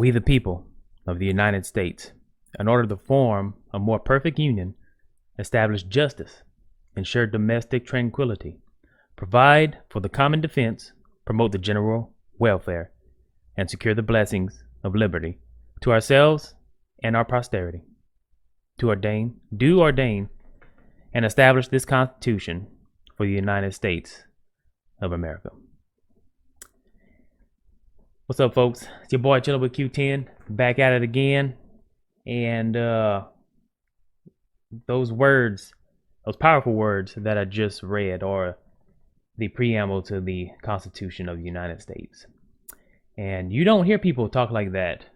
We the people of the United States, in order to form a more perfect union, establish justice, ensure domestic tranquility, provide for the common defense, promote the general welfare, and secure the blessings of liberty to ourselves and our posterity. Do ordain, and establish this Constitution for the United States of America. What's up, folks? It's your boy chilling with Q10, back at it again. And those powerful words that I just read are the preamble to the Constitution of the United States. And you don't hear people talk like that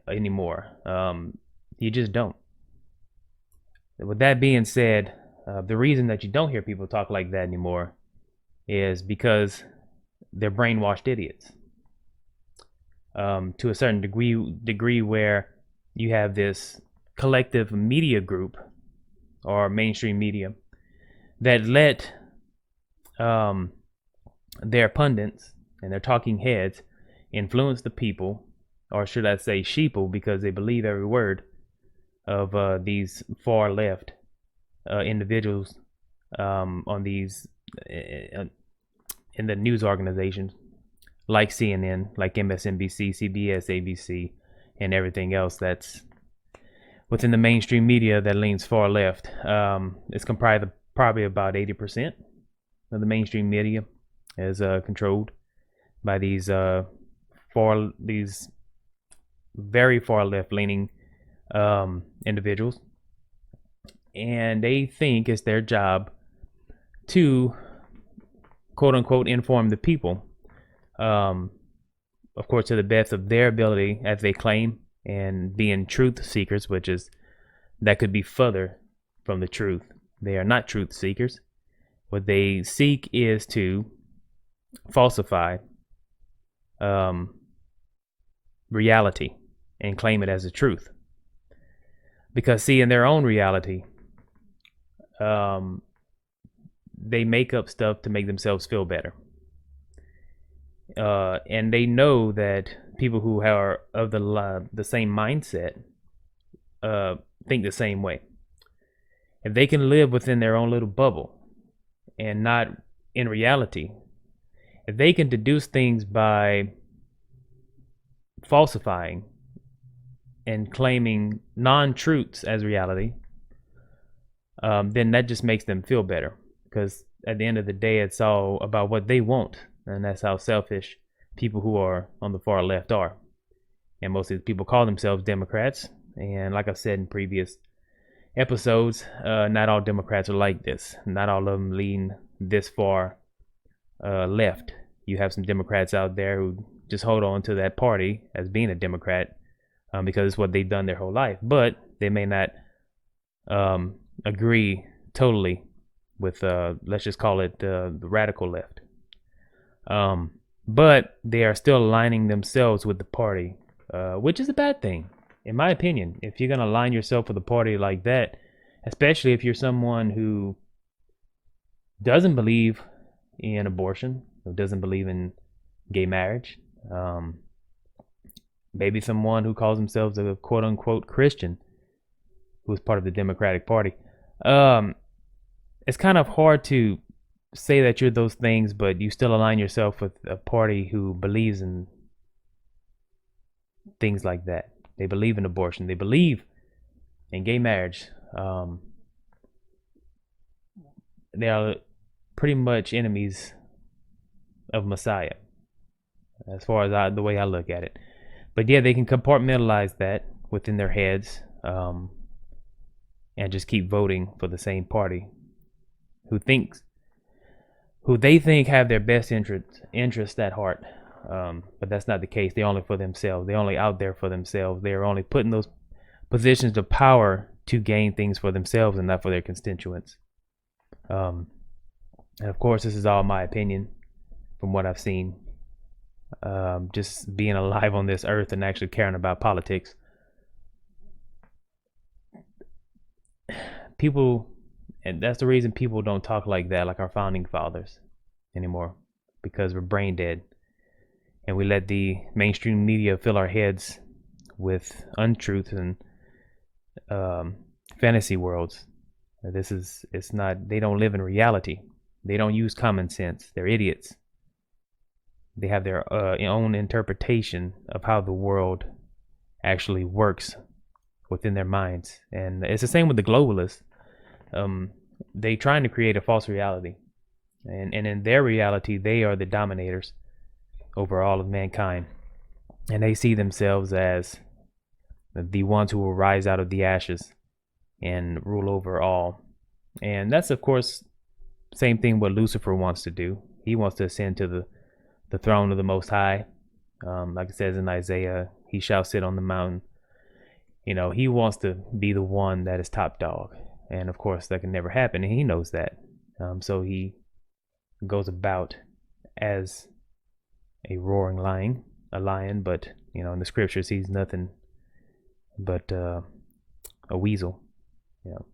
anymore. You just don't. With that being said, the reason that you don't hear people talk like that anymore is because they're brainwashed idiots. To a certain degree where you have this collective media group or mainstream media that let their pundits and their talking heads influence the people, or should I say sheeple, because they believe every word of these far left individuals on these in the news organizations like CNN, like MSNBC, CBS, ABC, and everything else that's within the mainstream media that leans far left. It's comprised of probably about 80% of the mainstream media is controlled by these very far left leaning individuals, and they think it's their job to quote unquote inform the people, of course to the best of their ability, as they claim, and being truth seekers, which is that could be further from the truth. They are not truth seekers. What they seek is to falsify reality and claim it as a truth. Because see, in their own reality, they make up stuff to make themselves feel better. And they know that people who are of the same mindset think the same way. If they can live within their own little bubble and not in reality, if they can deduce things by falsifying and claiming non-truths as reality, then that just makes them feel better. Because at the end of the day, it's all about what they want. And that's how selfish people who are on the far left are. And most of the people call themselves Democrats. And like I've said in previous episodes, not all Democrats are like this. Not all of them lean this far left. You have some Democrats out there who just hold on to that party as being a Democrat because it's what they've done their whole life. But they may not agree totally with, let's just call it the radical left. But they are still aligning themselves with the party, which is a bad thing, in my opinion. If you're going to align yourself with a party like that, especially if you're someone who doesn't believe in abortion, who doesn't believe in gay marriage, maybe someone who calls themselves a quote unquote Christian, who's part of the Democratic Party, it's kind of hard to say that you're those things, but you still align yourself with a party who believes in things like that. They believe in abortion. They believe in gay marriage. They are pretty much enemies of Messiah, as far as the way I look at it. But yeah, they can compartmentalize that within their heads, and just keep voting for the same party who they think have their best interest at heart. But that's not the case. They're only for themselves. They're only out there for themselves. They're only put in those positions of power to gain things for themselves and not for their constituents. And of course, this is all my opinion from what I've seen. Just being alive on this earth and actually caring about politics. People, and that's the reason people don't talk like that, like our founding fathers anymore, because we're brain dead and we let the mainstream media fill our heads with untruths and fantasy worlds. It's not, they don't live in reality. They don't use common sense. They're idiots. They have their own interpretation of how the world actually works within their minds. And it's the same with the globalists. They trying to create a false reality. And in their reality, they are the dominators over all of mankind. And they see themselves as the ones who will rise out of the ashes and rule over all. And that's, of course, same thing what Lucifer wants to do. He wants to ascend to the throne of the Most High. Like it says in Isaiah, he shall sit on the mountain. You know, he wants to be the one that is top dog. And of course, that can never happen. And he knows that. So he goes about as a roaring lion, but, you know, in the scriptures, he's nothing but a weasel, you know.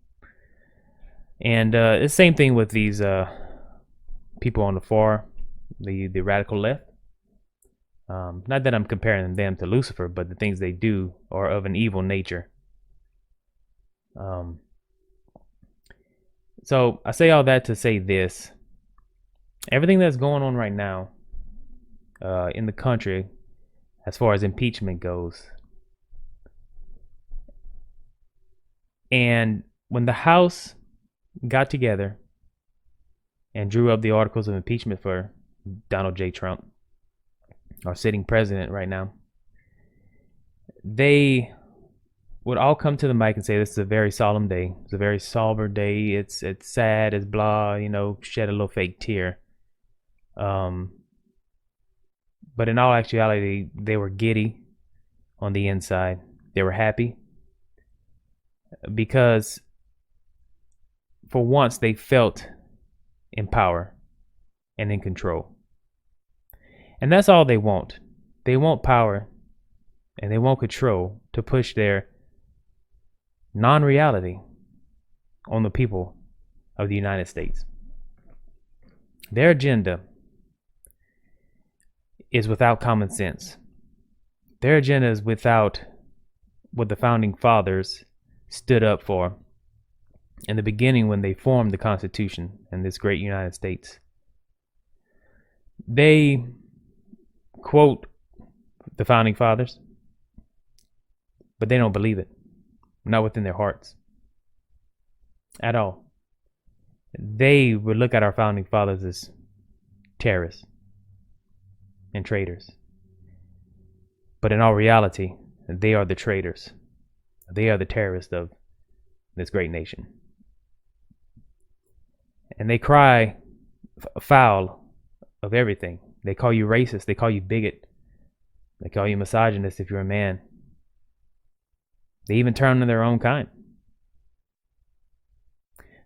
And it's the same thing with these people on the far, the radical left. Not that I'm comparing them to Lucifer, but the things they do are of an evil nature. So I say all that to say this. Everything that's going on right now in the country, as far as impeachment goes, and when the House got together and drew up the articles of impeachment for Donald J. Trump, our sitting president right now, they would all come to the mic and say, this is a very solemn day. It's a very somber day. It's sad, it's blah, you know, shed a little fake tear. But in all actuality, they were giddy on the inside. They were happy because for once they felt in power and in control. And that's all they want. They want power and they want control to push their non-reality on the people of the United States. Their agenda is without common sense. Their agenda is without what the founding fathers stood up for in the beginning when they formed the Constitution in this great United States. They quote the founding fathers, but they don't believe it. Not within their hearts. At all. They would look at our founding fathers as terrorists and traitors. But in all reality, they are the traitors. They are the terrorists of this great nation. And they cry foul of everything. They call you racist. They call you bigot. They call you misogynist if you're a man. They even turn on their own kind.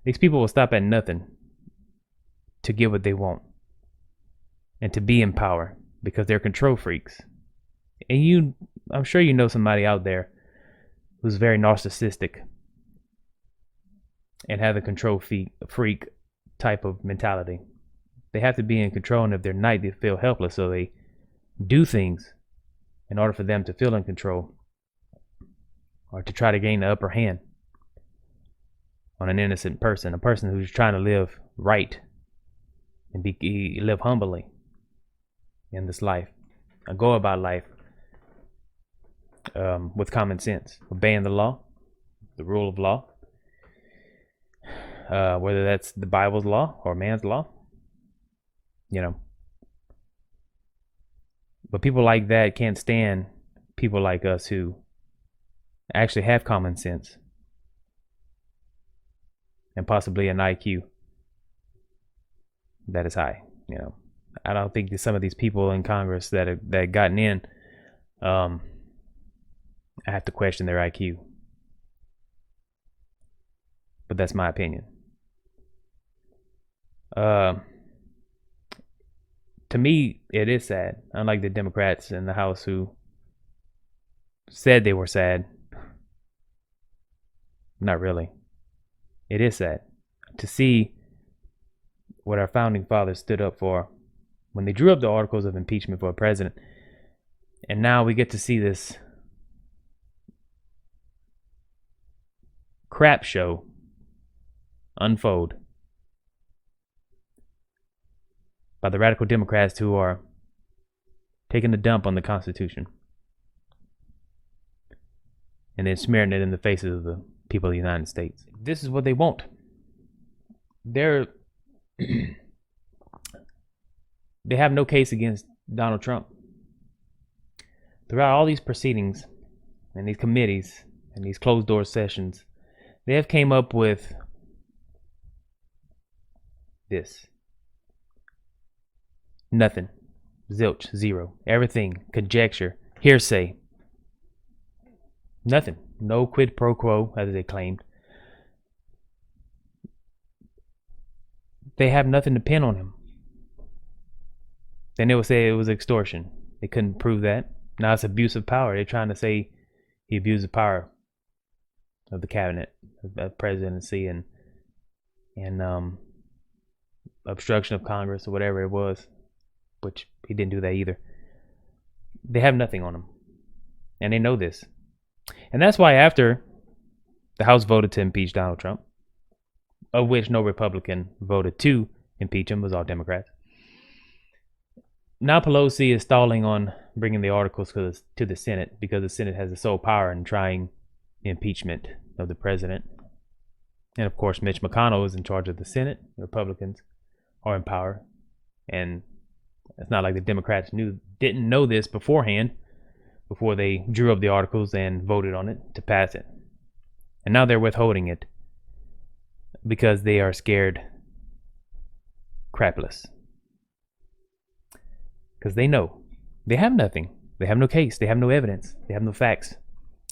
These people will stop at nothing to get what they want and to be in power because they're control freaks. And I'm sure you know somebody out there who's very narcissistic and have a control freak type of mentality. They have to be in control, and if they're not, they feel helpless, so they do things in order for them to feel in control or to try to gain the upper hand on an innocent person, a person who's trying to live right and live humbly in this life and go about life with common sense, obeying the law, the rule of law, whether that's the Bible's law or man's law, you know. But people like that can't stand people like us who actually have common sense and possibly an IQ that is high. You know, I don't think that some of these people in Congress that gotten in, I have to question their IQ. But that's my opinion. To me, it is sad. Unlike the Democrats in the House who said they were sad. Not really. It is sad to see what our founding fathers stood up for when they drew up the articles of impeachment for a president. And now we get to see this crap show unfold by the radical Democrats who are taking a dump on the Constitution and then smearing it in the faces of the people of the United States. This is what they want. They have no case against Donald Trump. Throughout all these proceedings and these committees and these closed door sessions, they have came up with this. Nothing. Zilch. Zero. Everything. Conjecture. Hearsay. Nothing. No quid pro quo, as they claimed. They have nothing to pin on him. Then they would say it was extortion. They couldn't prove that. Now it's abuse of power. They're trying to say he abused the power of the cabinet, of presidency, and obstruction of Congress or whatever it was, which he didn't do that either. They have nothing on him, and they know this. And that's why after the House voted to impeach Donald Trump, of which no Republican voted to impeach him, was all Democrats. Now Pelosi is stalling on bringing the articles to the Senate because the Senate has the sole power in trying the impeachment of the president. And of course, Mitch McConnell is in charge of the Senate. The Republicans are in power. And it's not like the Democrats didn't know this beforehand, before they drew up the articles and voted on it to pass it. And now they're withholding it because they are scared crapless. Because they know they have nothing. They have no case. They have no evidence. They have no facts.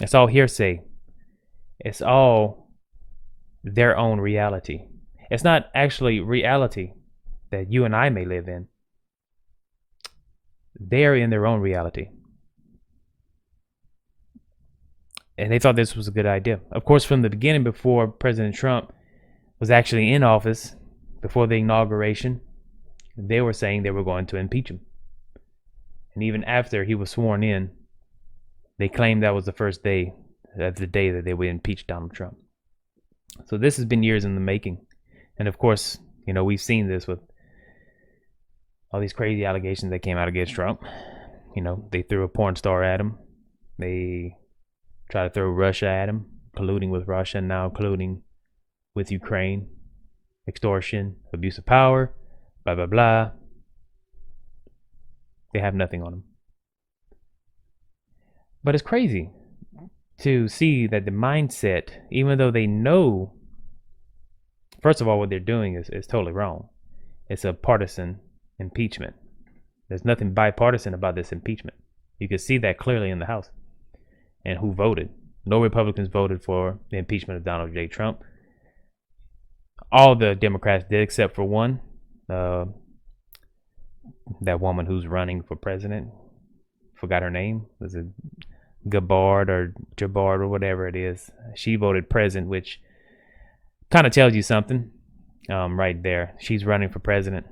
It's all hearsay. It's all their own reality. It's not actually reality that you and I may live in. They are in their own reality. And they thought this was a good idea. Of course, from the beginning, before President Trump was actually in office, before the inauguration, they were saying they were going to impeach him. And even after he was sworn in, they claimed that was the first day, that's the day that they would impeach Donald Trump. So this has been years in the making. And of course, you know, we've seen this with all these crazy allegations that came out against Trump. You know, they threw a porn star at him. They tried to throw Russia at him, colluding with Russia, and now colluding with Ukraine. Extortion, abuse of power, blah, blah, blah. They have nothing on him. But it's crazy to see that the mindset, even though they know, first of all, what they're doing is totally wrong. It's a partisan impeachment. There's nothing bipartisan about this impeachment. You can see that clearly in the House. And who voted? No Republicans voted for the impeachment of Donald J. Trump. All the Democrats did except for one. That woman who's running for president. Forgot her name. Was it Gabbard or Jabard or whatever it is? She voted present, which kind of tells you something right there. She's running for president,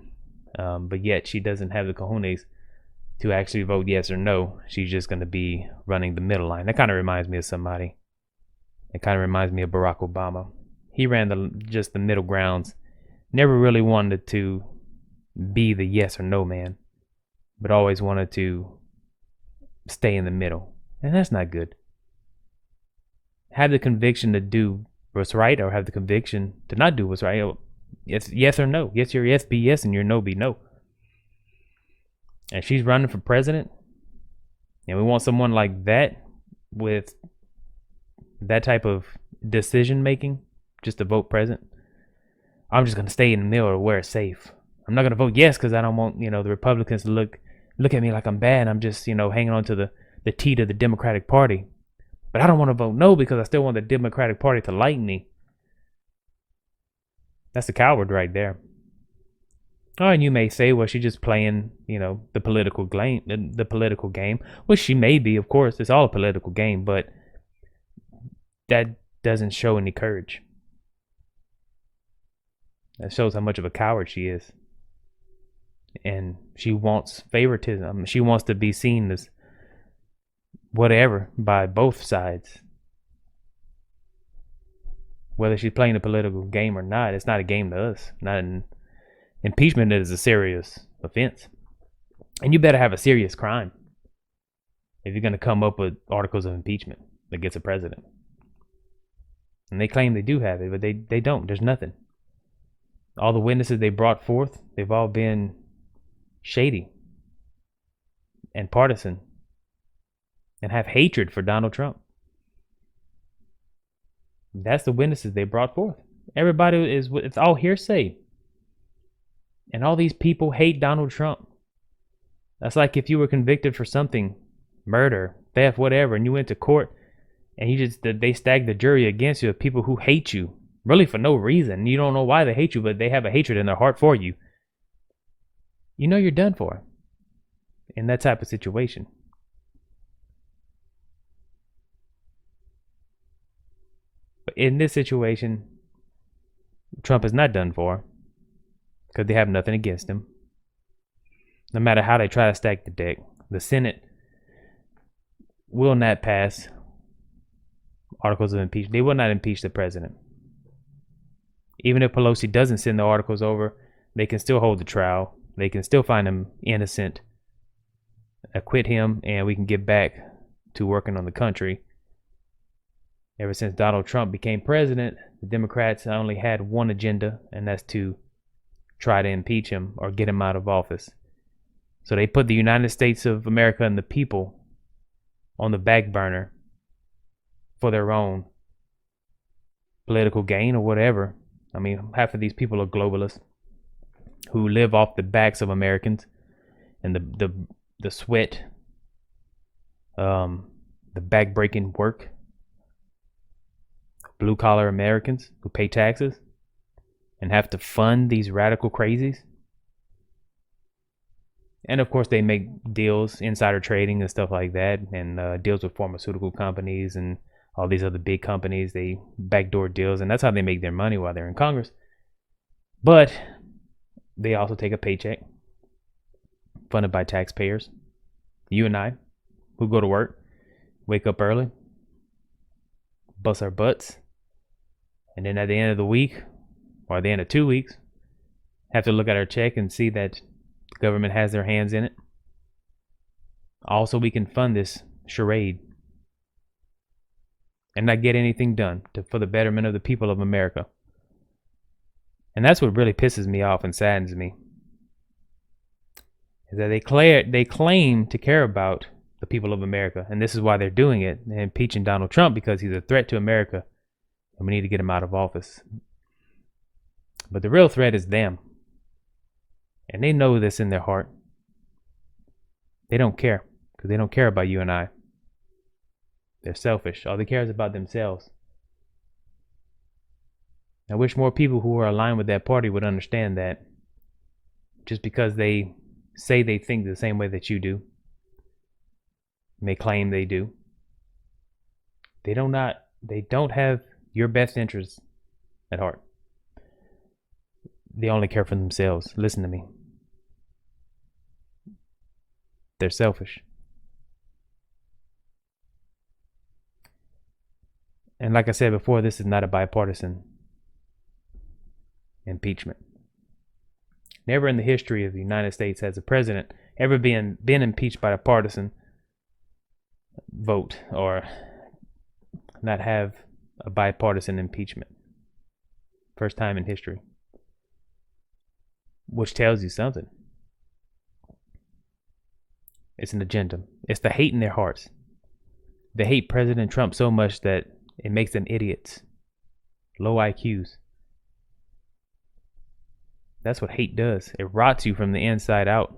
but yet she doesn't have the cojones to actually vote yes or no. She's just going to be running the middle line. That kind of reminds me of somebody. It kind of reminds me of Barack Obama. He ran just the middle grounds. Never really wanted to be the yes or no man, but always wanted to stay in the middle. And that's not good. Have the conviction to do what's right, or have the conviction to not do what's right. It's yes or no. Yes, your yes be yes and your no be no. And she's running for president, and we want someone like that with that type of decision making just to vote president. I'm just going to stay in the middle or where it's safe. I'm not going to vote yes because I don't want, the Republicans to look at me like I'm bad. I'm just, hanging on to the teat of the Democratic Party. But I don't want to vote no because I still want the Democratic Party to like me. That's a coward right there. Oh, and you may say, well, she's just playing, the political game, which she may be, of course. It's all a political game, but that doesn't show any courage. That shows how much of a coward she is. And she wants favoritism. She wants to be seen as whatever by both sides. whether she's playing a political game or not. It's not a game to us. Impeachment is a serious offense. And you better have a serious crime if you're going to come up with articles of impeachment against a president. And they claim they do have it, but they don't. There's nothing. All the witnesses they brought forth, they've all been shady and partisan and have hatred for Donald Trump. That's the witnesses they brought forth. Everybody it's all hearsay. And all these people hate Donald Trump. That's like if you were convicted for something, murder, theft, whatever, and you went to court and they stacked the jury against you of people who hate you, really for no reason. You don't know why they hate you, but they have a hatred in their heart for you. You know you're done for in that type of situation. But in this situation, Trump is not done for because they have nothing against him. No matter how they try to stack the deck, the Senate will not pass articles of impeachment. They will not impeach the president. Even if Pelosi doesn't send the articles over, they can still hold the trial. They can still find him innocent, acquit him, and we can get back to working on the country. Ever since Donald Trump became president, the Democrats only had one agenda, and that's to try to impeach him or get him out of office. So they put the United States of America and the people on the back burner for their own political gain or whatever. I mean, half of these people are globalists who live off the backs of Americans and the sweat, the back-breaking work. Blue-collar Americans who pay taxes and have to fund these radical crazies. And of course, they make deals, insider trading and stuff like that, and deals with pharmaceutical companies and all these other big companies. They backdoor deals, and that's how they make their money while they're in Congress. But they also take a paycheck funded by taxpayers. You and I, who go to work, wake up early, bust our butts, and then at the end of the week, or at the end of 2 weeks, have to look at our check and see that the government has their hands in it. Also, we can fund this charade and not get anything done for the betterment of the people of America. And that's what really pisses me off and saddens me, is that they claim to care about the people of America, and this is why they're doing it, and impeaching Donald Trump because he's a threat to America, and we need to get him out of office. But the real threat is them, and they know this in their heart. They don't care, because they don't care about you and I. They're selfish. All they care is about themselves. I wish more people who are aligned with that party would understand that just because they say they think the same way that you do, may claim they do, they don't have your best interests at heart. They only care for themselves. Listen to me. They're selfish. And like I said before, this is not a bipartisan impeachment. Never in the history of the United States has a president ever been impeached by a partisan vote or not have a bipartisan impeachment. First time in history. Which tells you something. It's an agenda. It's the hate in their hearts. They hate President Trump so much that it makes them idiots. Low IQs. That's what hate does. It rots you from the inside out.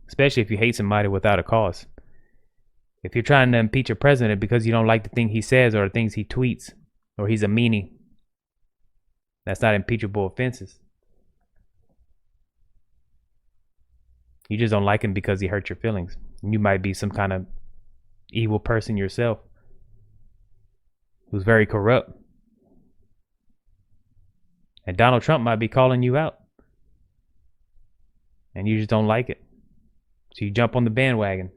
Especially if you hate somebody without a cause. If you're trying to impeach a president because you don't like the thing he says or the things he tweets, or he's a meanie, that's not impeachable offenses. You just don't like him because he hurt your feelings. You might be some kind of evil person yourself who's very corrupt. And Donald Trump might be calling you out. And you just don't like it. So you jump on the bandwagon.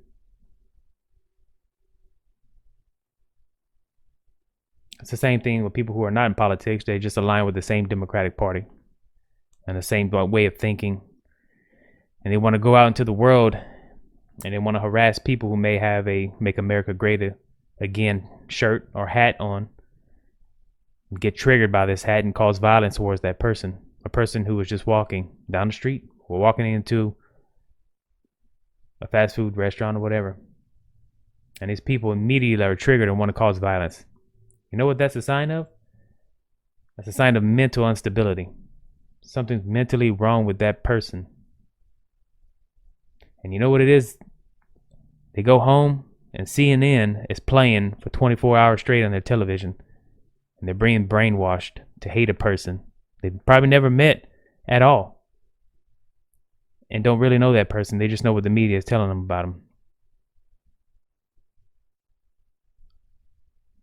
It's the same thing with people who are not in politics. They just align with the same Democratic Party and the same way of thinking. And they want to go out into the world and they want to harass people who may have a Make America Great Again shirt or hat on, get triggered by this hat and cause violence towards that person. A person who was just walking down the street or walking into a fast food restaurant or whatever. And these people immediately are triggered and want to cause violence. You know what that's a sign of? That's a sign of mental instability. Something's mentally wrong with that person. And you know what it is? They go home and CNN is playing for 24 hours straight on their television. And they're being brainwashed to hate a person they've probably never met at all. And don't really know that person. They just know what the media is telling them about them.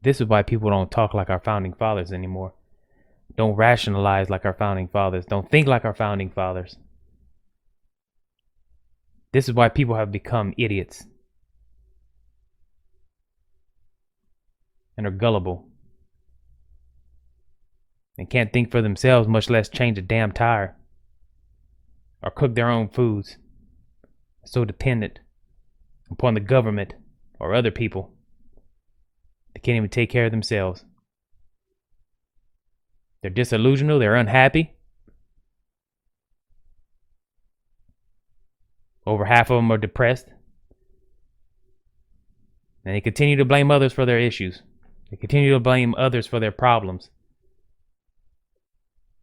This is why people don't talk like our founding fathers anymore. Don't rationalize like our founding fathers. Don't think like our founding fathers. This is why people have become idiots and are gullible and can't think for themselves, much less change a damn tire or cook their own foods. So dependent upon the government or other people. They can't even take care of themselves. They're disillusional. They're unhappy. Over half of them are depressed. And they continue to blame others for their issues. They continue to blame others for their problems.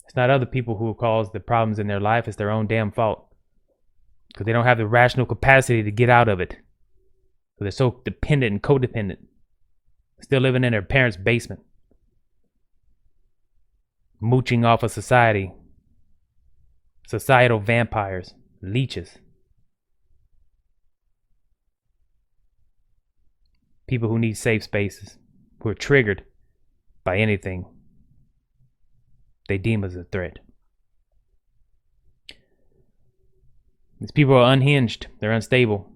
It's not other people who cause the problems in their life. It's their own damn fault. Because they don't have the rational capacity to get out of it. So they're so dependent and codependent. Still living in their parents' basement. Mooching off of society. Societal vampires. Leeches. People who need safe spaces. Who are triggered by anything they deem as a threat. These people are unhinged. They're unstable.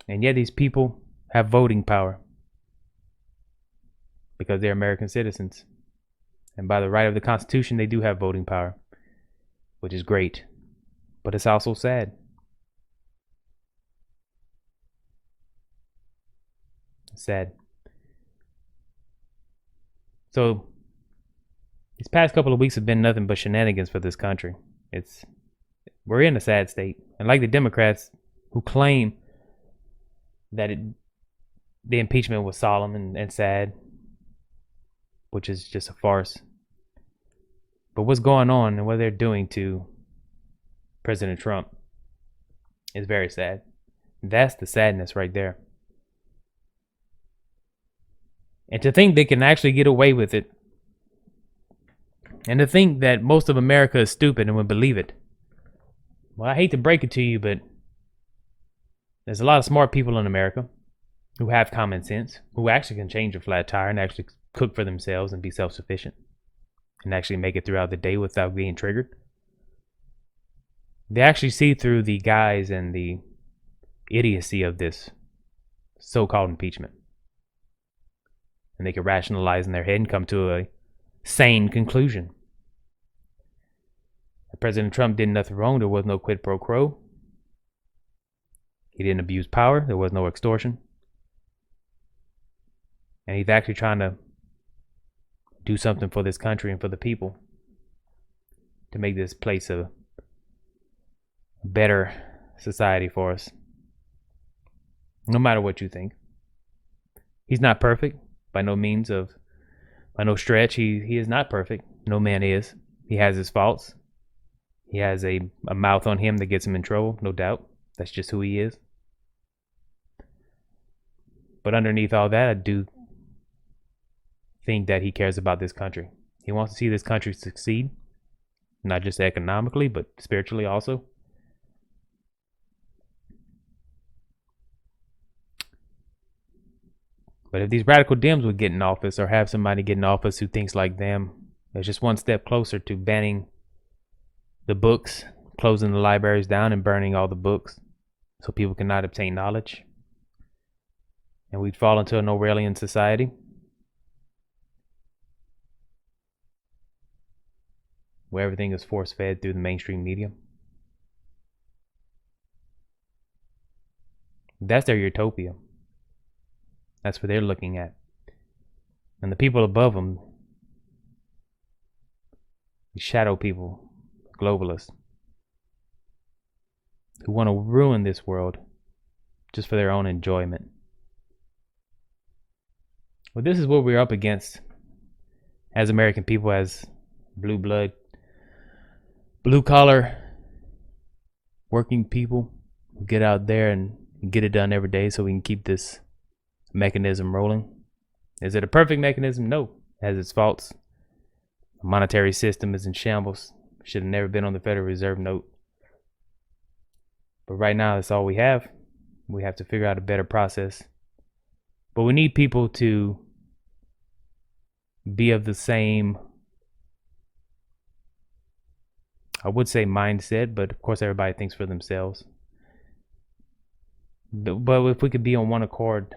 And yet these people have voting power. Because they're American citizens. And by the right of the Constitution, they do have voting power. Which is great. But it's also sad. It's sad. So, these past couple of weeks have been nothing but shenanigans for this country. We're in a sad state. And like the Democrats who claim that the impeachment was solemn and sad, which is just a farce. But what's going on and what they're doing to President Trump is very sad. That's the sadness right there. And to think they can actually get away with it, and to think that most of America is stupid and would believe it. Well, I hate to break it to you, but there's a lot of smart people in America who have common sense, who actually can change a flat tire and actually cook for themselves and be self-sufficient and actually make it throughout the day without being triggered. They actually see through the guise and the idiocy of this so-called impeachment. And they can rationalize in their head and come to a sane conclusion. President Trump did nothing wrong. There was no quid pro quo. He didn't abuse power. There was no extortion. And he's actually trying to do something for this country and for the people to make this place a better society for us. No matter what you think. He's not perfect. By no means by no stretch. He is not perfect. No man is. He has his faults. He has a mouth on him that gets him in trouble, no doubt. That's just who he is. But underneath all that, I do think that he cares about this country. He wants to see this country succeed. Not just economically, but spiritually also. But if these radical Dems would get in office or have somebody get in office who thinks like them, it's just one step closer to banning the books, closing the libraries down and burning all the books so people cannot obtain knowledge. and we'd fall into an Orwellian society where everything is force-fed through the mainstream media. That's their utopia. That's what they're looking at. And the people above them, the shadow people, globalists, who want to ruin this world just for their own enjoyment. Well, this is what we're up against as American people, as blue blood, blue collar, working people who get out there and get it done every day so we can keep this mechanism rolling. Is it a perfect mechanism? No. It has its faults. The monetary system is in shambles. Should have never been on the Federal Reserve note. But right now, that's all we have. We have to figure out a better process. But we need people to be of the same, I would say, mindset, but of course everybody thinks for themselves. But if we could be on one accord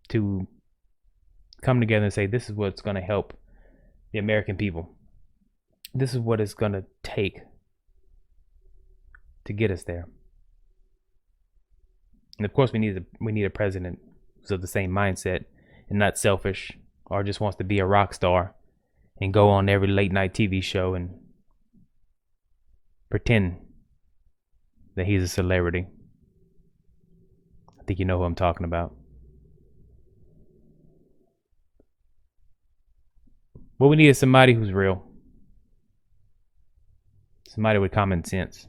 to come together and say, this is what's going to help the American people. This is what it's going to take to get us there. And of course we need a president who's of the same mindset and not selfish or just wants to be a rock star and go on every late night TV show and pretend that he's a celebrity. I think you know who I'm talking about. What we need is somebody who's real. Somebody with common sense.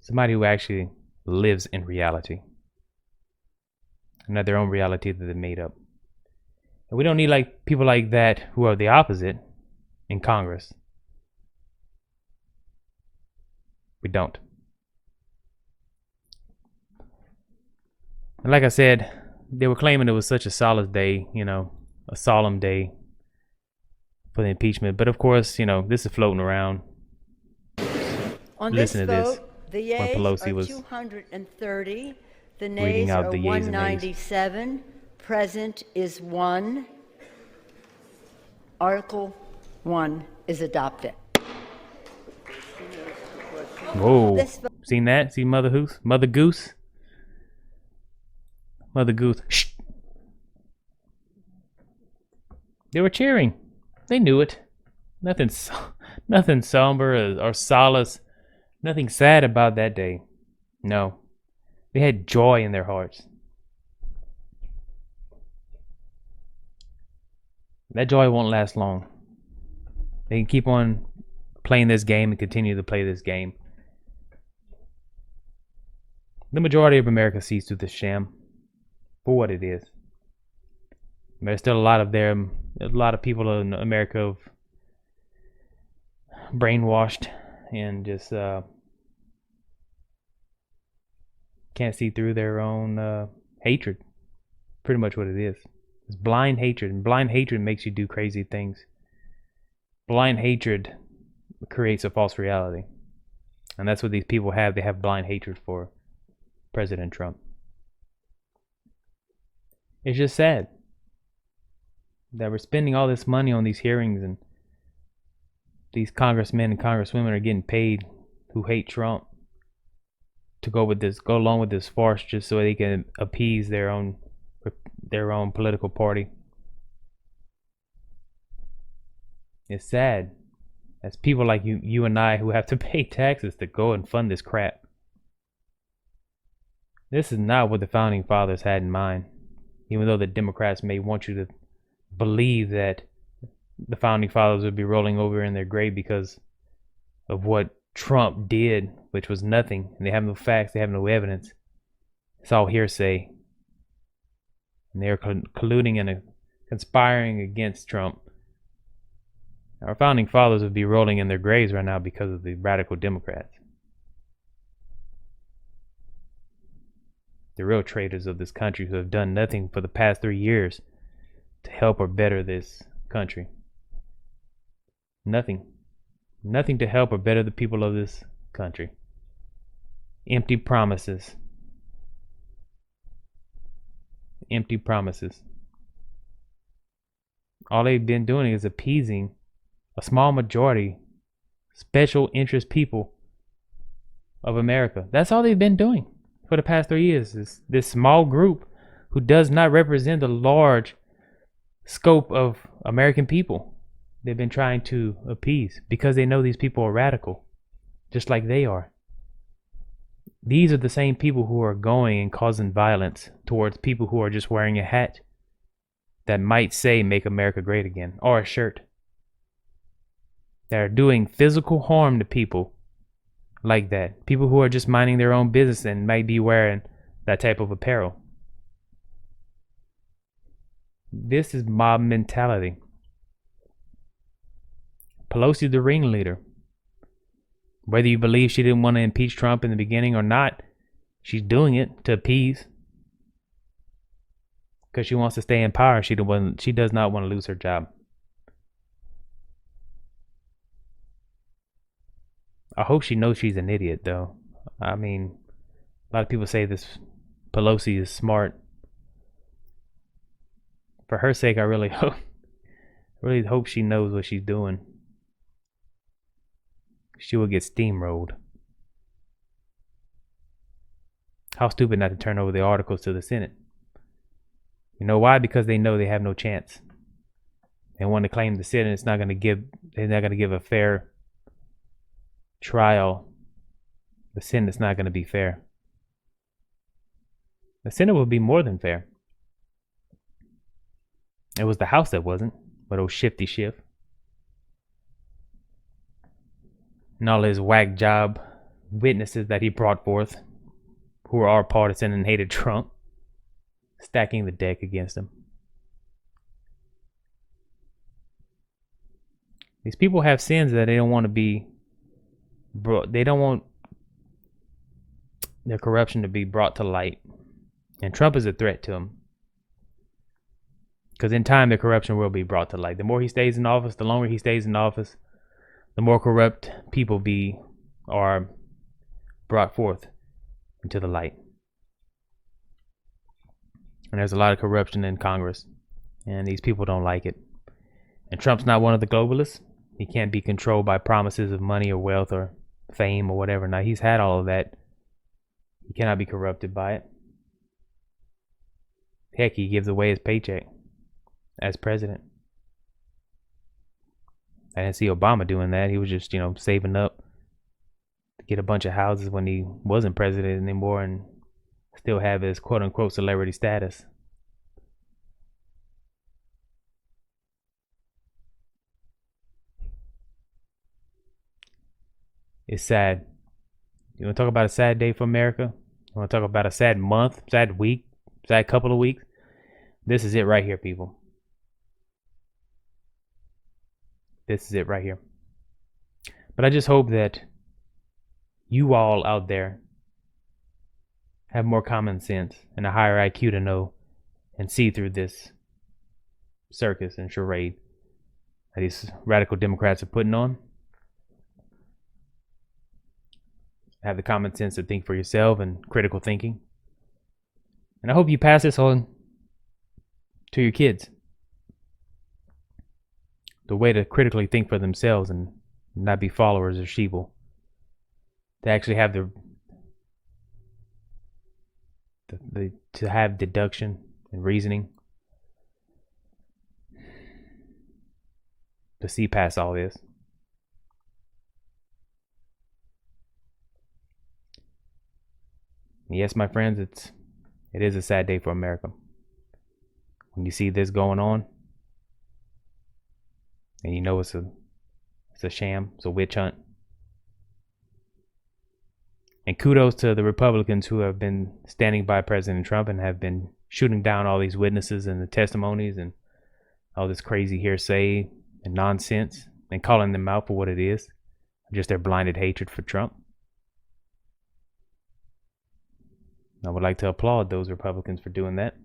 Somebody who actually lives in reality. Not their own reality that they made up. And we don't need people like that who are the opposite in Congress. We don't. And like I said, they were claiming it was such a solid day, a solemn day for the impeachment. But of course, this is floating around. On Listen this to this. vote, the yeas Pelosi are was 230, the reading nays out are the yeas and nays. 197, present is 1. Article 1 is adopted. Whoa. Seen that? See Mother Goose? Mother Goose? Mother Goose. Shh. They were cheering. They knew it. Nothing somber or solace. Nothing sad about that day. No. They had joy in their hearts. That joy won't last long. They can keep on playing this game and continue to play this game. The majority of America sees through the sham for what it is. There's still a lot of people in America brainwashed and just can't see through their own hatred. Pretty much what it is. It's blind hatred, and blind hatred makes you do crazy things. Blind hatred creates a false reality, and that's what these people have. They have blind hatred for President Trump. It's just sad that we're spending all this money on these hearings, and these congressmen and congresswomen are getting paid who hate Trump to go along with this farce just so they can appease their own political party. It's sad. That's people like you and I who have to pay taxes to go and fund this crap. This is not what the founding fathers had in mind. Even though the Democrats may want you to believe that the founding fathers would be rolling over in their grave because of what Trump did, which was nothing, and they have no facts, they have no evidence. It's all hearsay. And they're colluding and conspiring against Trump. Our founding fathers would be rolling in their graves right now because of the radical Democrats. The real traitors of this country who have done nothing for the past 3 years to help or better this country. Nothing. Nothing to help or better the people of this country. Empty promises. Empty promises. All they've been doing is appeasing a small majority, special interest people of America. That's all they've been doing for the past 3 years. Is this small group who does not represent the large scope of American people. They've been trying to appease because they know these people are radical, just like they are. These are the same people who are going and causing violence towards people who are just wearing a hat that might say "Make America Great Again" or a shirt. That are doing physical harm to people like that. People who are just minding their own business and might be wearing that type of apparel. This is mob mentality. Pelosi's the ringleader. Whether you believe she didn't want to impeach Trump in the beginning or not, she's doing it to appease. Because she wants to stay in power. She does not want to lose her job. I hope she knows she's an idiot, though. I mean, a lot of people say this Pelosi is smart. For her sake, I really hope she knows what she's doing. She will get steamrolled. How stupid not to turn over the articles to the Senate. You know why? Because they know they have no chance. They want to claim the Senate they're not going to give a fair trial. The Senate's not going to be fair. The Senate will be more than fair. It was the House that wasn't, but old Shifty Schiff. And all his whack job witnesses that he brought forth, who were all partisan and hated Trump, stacking the deck against him. These people have sins that they don't want to be brought. They don't want their corruption to be brought to light. And Trump is a threat to them. Because in time, the corruption will be brought to light. The more he stays in office, the longer he stays in office, the more corrupt people are brought forth into the light. And there's a lot of corruption in Congress. And these people don't like it. And Trump's not one of the globalists. He can't be controlled by promises of money or wealth or fame or whatever. Now, he's had all of that. He cannot be corrupted by it. Heck, he gives away his paycheck as president. I didn't see Obama doing that. He was just, saving up to get a bunch of houses when he wasn't president anymore and still have his quote-unquote celebrity status. It's sad. You want to talk about a sad day for America? You want to talk about a sad month, sad week, sad couple of weeks? This is it right here, people. This is it right here. But I just hope that you all out there have more common sense and a higher IQ to know and see through this circus and charade that these radical Democrats are putting on. Have the common sense to think for yourself and critical thinking. And I hope you pass this on to your kids. The way to critically think for themselves and not be followers or sheeple. To actually have to have deduction and reasoning. To see past all this. Yes, my friends, it is a sad day for America. When you see this going on, and you know it's a sham, it's a witch hunt. And kudos to the Republicans who have been standing by President Trump and have been shooting down all these witnesses and the testimonies and all this crazy hearsay and nonsense and calling them out for what it is, just their blinded hatred for Trump. I would like to applaud those Republicans for doing that.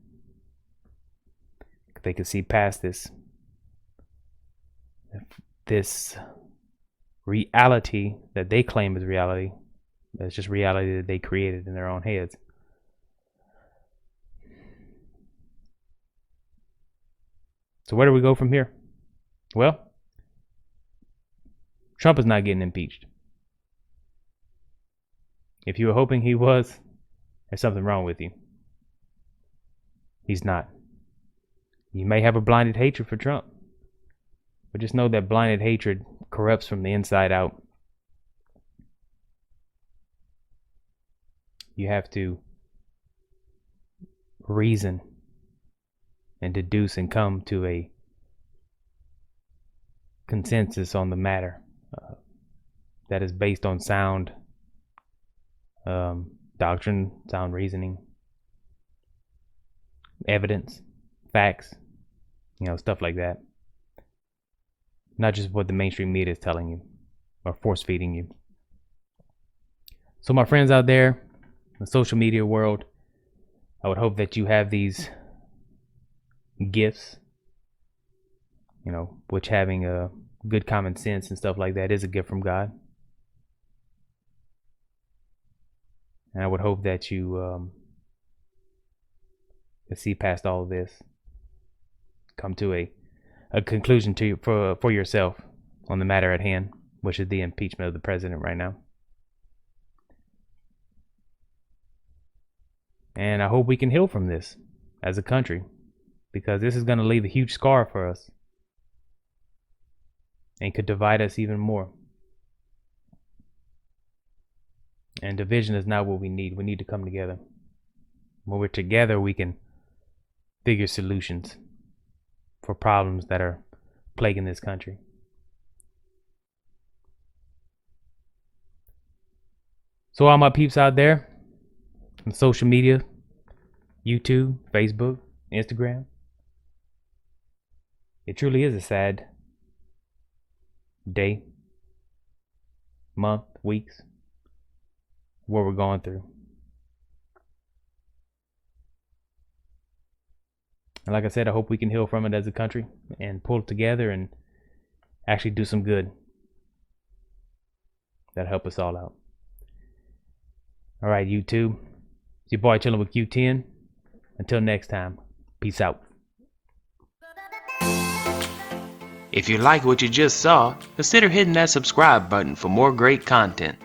They could see past this reality that they claim is reality. It's just reality that they created in their own heads. So where do we go from here? Well, Trump is not getting impeached. If you were hoping he was, there's something wrong with you. He's not. You may have a blinded hatred for Trump, but just know that blinded hatred corrupts from the inside out. You have to reason and deduce and come to a consensus on the matter that is based on sound doctrine, sound reasoning, evidence, facts, stuff like that. Not just what the mainstream media is telling you or force feeding you. So my friends out there in the social media world, I would hope that you have these gifts, which having a good common sense and stuff like that is a gift from God. And I would hope that you see past all of this, come to a conclusion for yourself on the matter at hand, which is the impeachment of the president right now. And I hope we can heal from this as a country, because this is going to leave a huge scar for us and could divide us even more. And division is not what we need. We need to come together. When we're together, we can figure solutions for problems that are plaguing this country. So all my peeps out there on social media, YouTube, Facebook, Instagram, it truly is a sad day, month, weeks, what we're going through. And like I said, I hope we can heal from it as a country and pull it together and actually do some good that'll help us all out. All right, YouTube. It's your boy chilling with Q10. Until next time, peace out. If you like what you just saw, consider hitting that subscribe button for more great content.